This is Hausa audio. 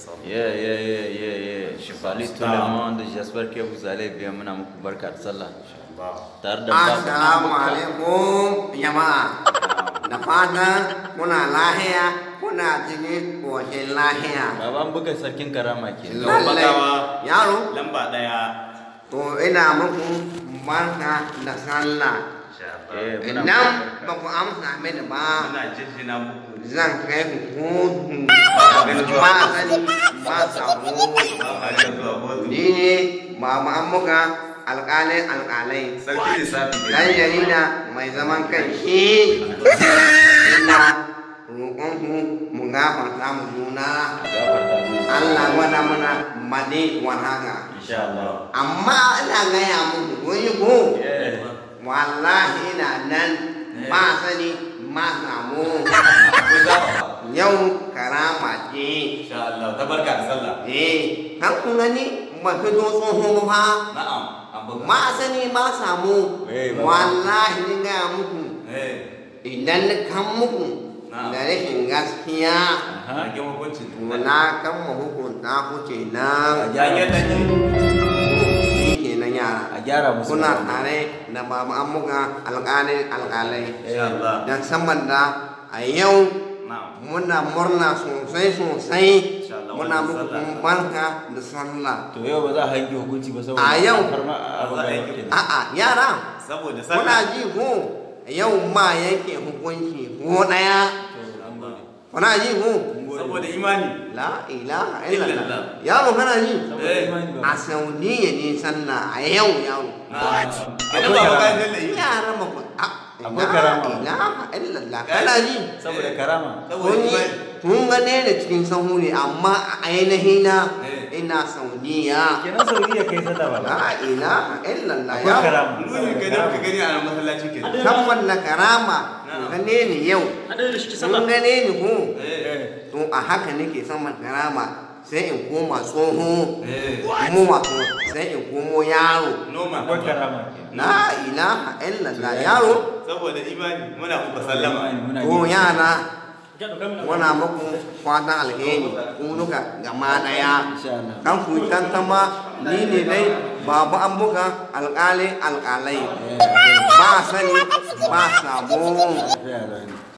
Je salue tout le monde. J'espère que vous allez bien. Muna muku barka da sallah. Tare da Assalamu alaikum jama'a. Da fatan kuna lahiya, kuna cikin koshin lahiya. Baban buga sarkin karama ke. Lallai yaro. Lamba ɗaya. To ina muku barka da sallah. Idan ba ku amsa mini ba, Muna jinjina muku. zan kai ku kotu. Ba sani ba samu. Ni ne Mama Amuka alƙalin alƙalai. Sarki lissafi ne. Ɗan jarida mai zaman kai shi. Ina roƙonku mu gafarta mu juna. Allah wada mana mane warhaka. Inshallah. Amma ina gaya muku kun yi ko? Wallahi ina nan ba sani ma samu. Yau karama ce. Inshallah. Ta barka da sallah. Kan kun gani ba fito tsoho ba. Na'am. An buga. Ma sani ma samu. Wallahi ni gaya muku. Idan na kan muku da rashin gaskiya. Na gama hukuncin. Muna kan mu hukunta ku kenan. Ya yadda ne. Shi kenan yara. A gyara musu. Kuna tare da Baba Amuka alƙalin alƙalai. Inshallah. Dan saboda a yau Na'am. muna murna sosai. Inshallah, Muna wannan muku sallah. barka da sallah. To yau ba za a yanke hukunci ba saboda A yau. farma a Ba za a yanke. A'a yara. Saboda Muna sallah. ji ko yau ma yanke hukunci ko ɗaya. Kuna ji ko? Saboda imani. La ilaha illallah. Illallah. Yaro kana ji? Eh. A Saudiya ne sallah a yau yaro. Idan ba ka jalle yi. Yara ba ku Akwai karama. ilaha illallah. Kana ji? saboda karama. Saboda imani. Kun ga ne da cikin sahu ne amma a ainihin na ina Saudiya. Kenan Saudiya kai sallah ba. La ilaha illallah. Akwai karama. Nuni ka da ka gani a masallaci ke. Saboda karama. Kun gane ni yau. Kun gane ni ko? To a haka nake saman karama sai in koma tsoho. Mu wato sai in komo yaro. Noma. Akwai karama. La ilaha illallah yaro. Saboda imani muna muku sallama. To yara muna muku fatan alheri ku duka gama daya. Inshallah. Kan ku tantama ni ne dai Baba Amuka alƙalin alƙalai. Ba sani ba sabo. Yeah,